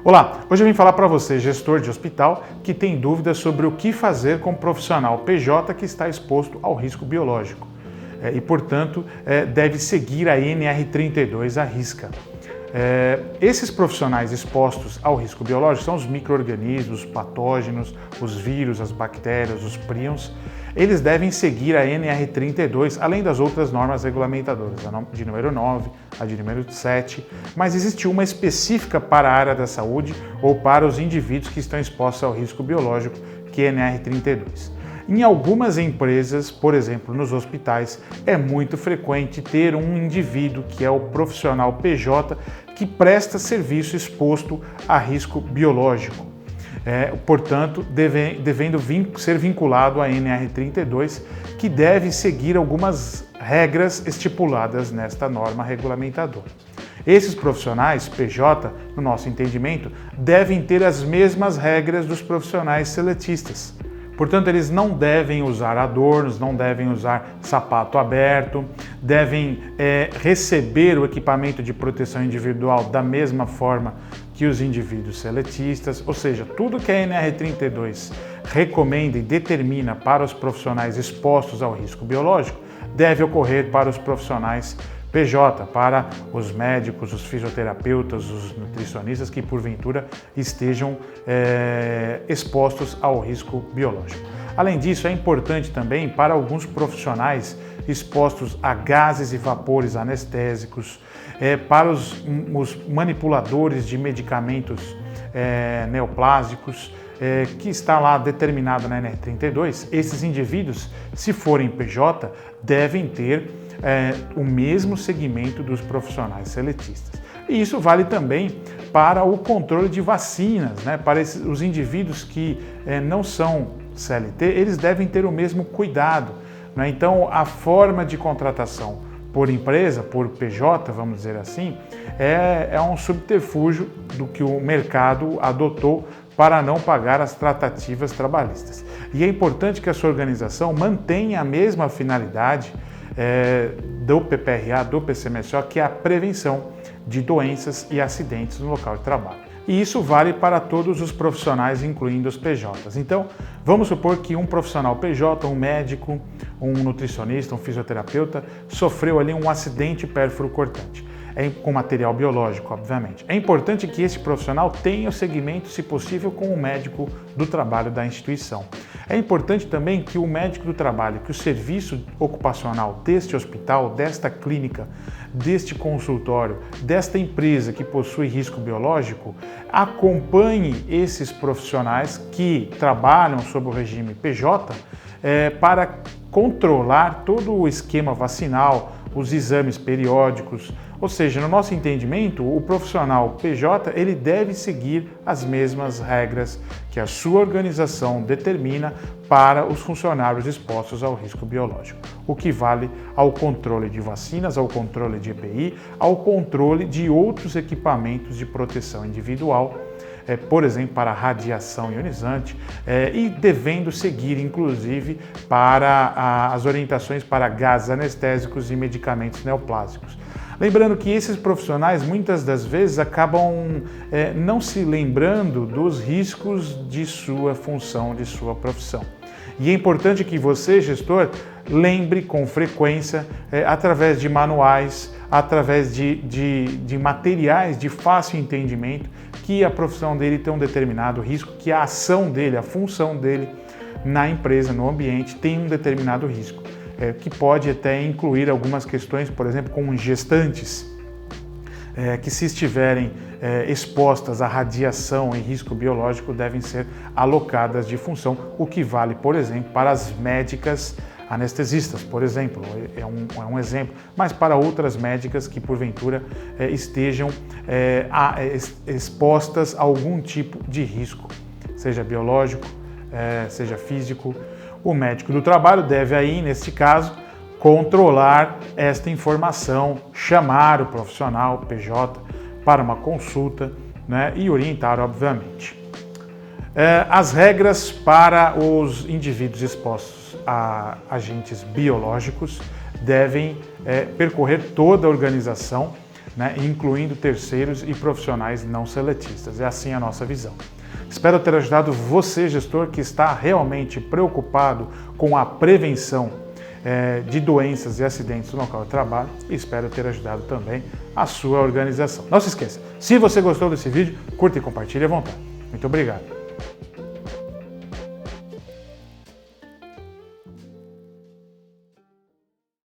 Olá, hoje eu vim falar para você, gestor de hospital, que tem dúvidas sobre o que fazer com o profissional PJ que está exposto ao risco biológico e, portanto, deve seguir a NR32 à risca. Esses profissionais expostos ao risco biológico são os micro-organismos, os patógenos, os vírus, as bactérias, os príons. Eles devem seguir a NR32, além das outras normas regulamentadoras, a de número 9, a de número 7, mas existe uma específica para a área da saúde ou para os indivíduos que estão expostos ao risco biológico, que é a NR32. Em algumas empresas, por exemplo, nos hospitais, é muito frequente ter um indivíduo que é o profissional PJ que presta serviço exposto a risco biológico. Portanto, devendo ser vinculado à NR32, que deve seguir algumas regras estipuladas nesta norma regulamentadora. Esses profissionais PJ, no nosso entendimento, devem ter as mesmas regras dos profissionais seletistas. Portanto, eles não devem usar adornos, não devem usar sapato aberto, devem receber o equipamento de proteção individual da mesma forma que os indivíduos seletistas, ou seja, tudo que a NR32 recomenda e determina para os profissionais expostos ao risco biológico deve ocorrer para os profissionais PJ, para os médicos, os fisioterapeutas, os nutricionistas que porventura estejam expostos ao risco biológico. Além disso, é importante também para alguns profissionais expostos a gases e vapores anestésicos, para os manipuladores de medicamentos neoplásicos, que está lá determinado na NR32, esses indivíduos, se forem PJ, devem ter o mesmo segmento dos profissionais seletistas. E isso vale também para o controle de vacinas, né? Para os indivíduos que não são CLT, eles devem ter o mesmo cuidado, né? Então, a forma de contratação por empresa, por PJ, vamos dizer assim, é um subterfúgio do que o mercado adotou para não pagar as tratativas trabalhistas. E é importante que a sua organização mantenha a mesma finalidade do PPRA, do PCMSO, que é a prevenção de doenças e acidentes no local de trabalho. E isso vale para todos os profissionais, incluindo os PJs. Então, vamos supor que um profissional PJ, um médico, um nutricionista, um fisioterapeuta, sofreu ali um acidente pérfuro-cortante, com material biológico, obviamente. É importante que esse profissional tenha o segmento, se possível, com o médico do trabalho da instituição. É importante também que o médico do trabalho, que o serviço ocupacional deste hospital, desta clínica, deste consultório, desta empresa que possui risco biológico, acompanhe esses profissionais que trabalham sob o regime PJ para controlar todo o esquema vacinal, os exames periódicos, ou seja, no nosso entendimento, o profissional PJ ele deve seguir as mesmas regras que a sua organização determina para os funcionários expostos ao risco biológico, o que vale ao controle de vacinas, ao controle de EPI, ao controle de outros equipamentos de proteção individual, por exemplo, para radiação ionizante, e devendo seguir, inclusive, para as orientações para gases anestésicos e medicamentos neoplásicos. Lembrando que esses profissionais, muitas das vezes, acabam não se lembrando dos riscos de sua função, de sua profissão. E é importante que você, gestor, lembre com frequência, através de manuais, através de materiais de fácil entendimento, que a profissão dele tem um determinado risco, que a ação dele, a função dele na empresa, no ambiente, tem um determinado risco, que pode até incluir algumas questões, por exemplo, como gestantes, que se estiverem expostas à radiação e risco biológico devem ser alocadas de função, o que vale, por exemplo, para as médicas anestesistas, por exemplo, é um exemplo, mas para outras médicas que porventura estejam expostas a algum tipo de risco, seja biológico, seja físico. O médico do trabalho deve aí, neste caso, controlar esta informação, chamar o profissional PJ para uma consulta, né, e orientar, obviamente. As regras para os indivíduos expostos a agentes biológicos devem percorrer toda a organização né, incluindo terceiros e profissionais não seletistas. É assim a nossa visão. Espero ter ajudado você, gestor, que está realmente preocupado com a prevenção de doenças e acidentes no local de trabalho, e espero ter ajudado também a sua organização. Não se esqueça, se você gostou desse vídeo, curta e compartilhe à vontade. Muito obrigado.